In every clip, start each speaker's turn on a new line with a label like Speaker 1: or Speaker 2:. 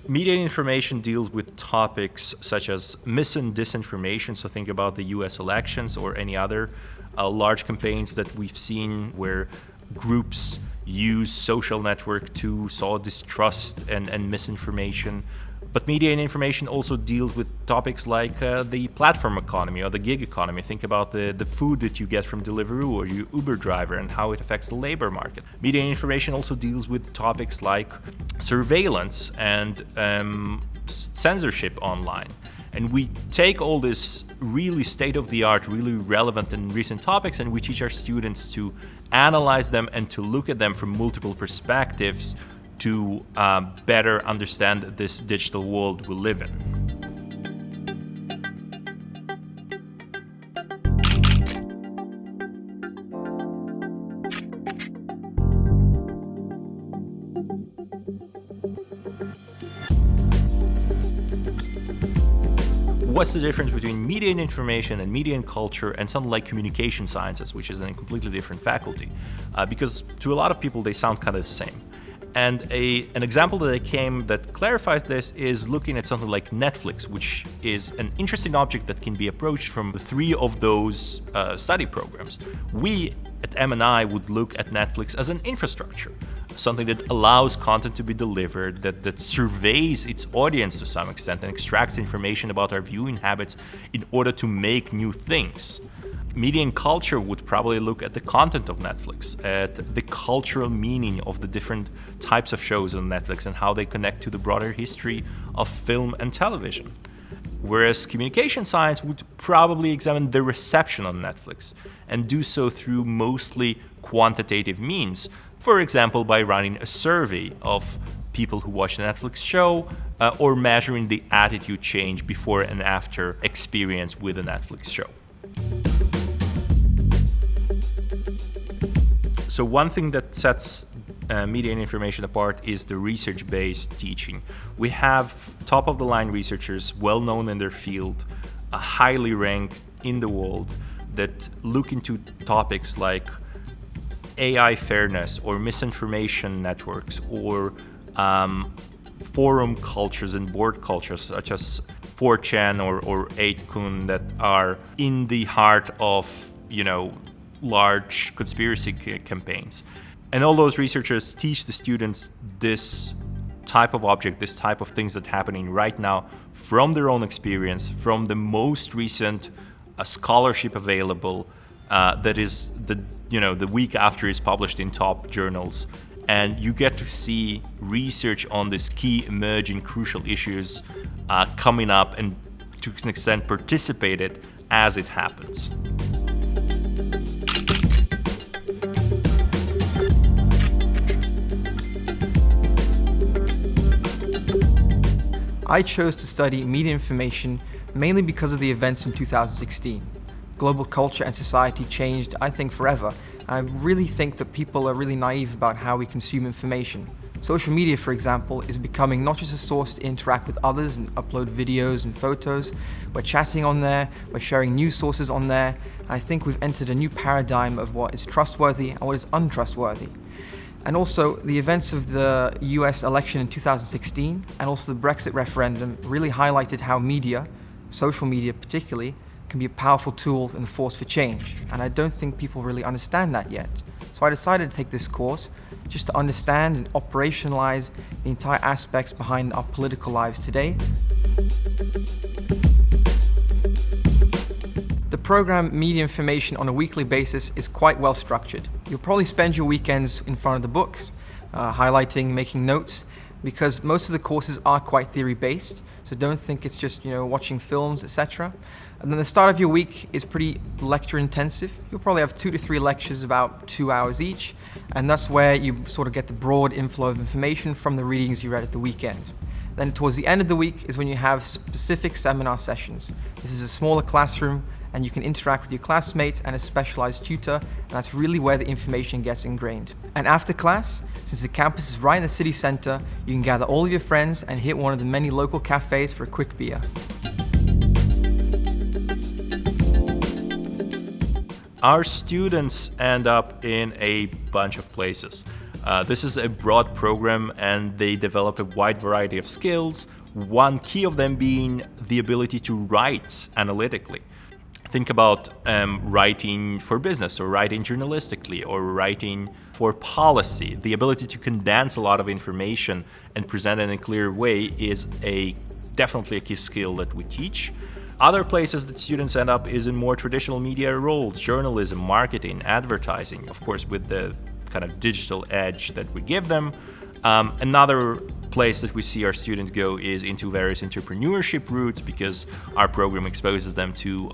Speaker 1: Media and information deals with topics such as mis and disinformation. So think about the US elections or any other large campaigns that we've seen where groups use social network to sow distrust and misinformation. But media and information also deals with topics like the platform economy or the gig economy. Think about the food that you get from Deliveroo or your Uber driver and how it affects the labor market. Media and information also deals with topics like surveillance and censorship online. And we take all this really state-of-the-art, really relevant and recent topics, and we teach our students to analyze them and to look at them from multiple perspectives to better understand this digital world we live in. What's the difference between media and information and media and culture and something like communication sciences, which is a completely different faculty? Because to a lot of people, they sound kind of the same. And an example that clarifies this is looking at something like Netflix, which is an interesting object that can be approached from the three of those study programs. We at M&I would look at Netflix as an infrastructure, something that allows content to be delivered, that surveys its audience to some extent and extracts information about our viewing habits in order to make new things. Media and culture would probably look at the content of Netflix, at the cultural meaning of the different types of shows on Netflix and how they connect to the broader history of film and television. Whereas communication science would probably examine the reception on Netflix and do so through mostly quantitative means. For example, by running a survey of people who watch the Netflix show or measuring the attitude change before and after experience with a Netflix show. So one thing that sets media and information apart is the research-based teaching. We have top-of-the-line researchers, well-known in their field, highly ranked in the world, that look into topics like AI fairness or misinformation networks or forum cultures and board cultures such as 4chan or 8kun that are in the heart of, large conspiracy campaigns. And all those researchers teach the students this type of object, this type of things that are happening right now from their own experience, from the most recent scholarship available that is the week after it's published in top journals. And you get to see research on these key emerging crucial issues coming up and to an extent participated as it happens.
Speaker 2: I chose to study media information mainly because of the events in 2016. Global culture and society changed, I think, forever. I really think that people are really naive about how we consume information. Social media, for example, is becoming not just a source to interact with others and upload videos and photos. We're chatting on there, we're sharing news sources on there. I think we've entered a new paradigm of what is trustworthy and what is untrustworthy. And also, the events of the US election in 2016 and also the Brexit referendum really highlighted how media, social media particularly, can be a powerful tool and a force for change. And I don't think people really understand that yet. So I decided to take this course just to understand and operationalize the entire aspects behind our political lives today. The program Media Information on a weekly basis is quite well structured. You'll probably spend your weekends in front of the books, highlighting, making notes, because most of the courses are quite theory-based, so don't think it's just watching films, etc. And then the start of your week is pretty lecture-intensive. You'll probably have 2 to 3 lectures, about 2 hours each, and that's where you sort of get the broad inflow of information from the readings you read at the weekend. Then towards the end of the week is when you have specific seminar sessions. This is a smaller classroom, and you can interact with your classmates and a specialized tutor, and that's really where the information gets ingrained. And after class, since the campus is right in the city center, you can gather all of your friends and hit one of the many local cafes for a quick beer.
Speaker 1: Our students end up in a bunch of places. This is a broad program, and they develop a wide variety of skills, one key of them being the ability to write analytically. Think about writing for business, or writing journalistically, or writing for policy. The ability to condense a lot of information and present it in a clear way is definitely a key skill that we teach. Other places that students end up is in more traditional media roles: journalism, marketing, advertising, of course with the kind of digital edge that we give them. Another place that we see our students go is into various entrepreneurship routes, because our program exposes them to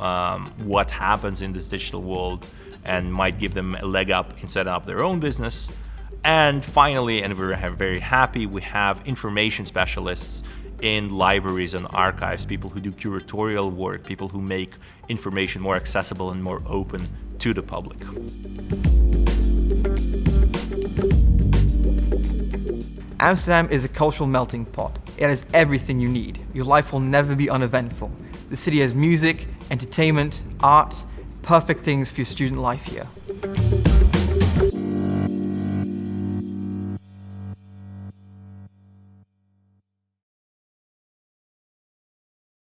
Speaker 1: what happens in this digital world and might give them a leg up in setting up their own business. And finally, and we're very happy, we have information specialists in libraries and archives, people who do curatorial work, people who make information more accessible and more open to the public.
Speaker 2: Amsterdam is a cultural melting pot. It has everything you need. Your life will never be uneventful. The city has music, entertainment, art, perfect things for your student life here.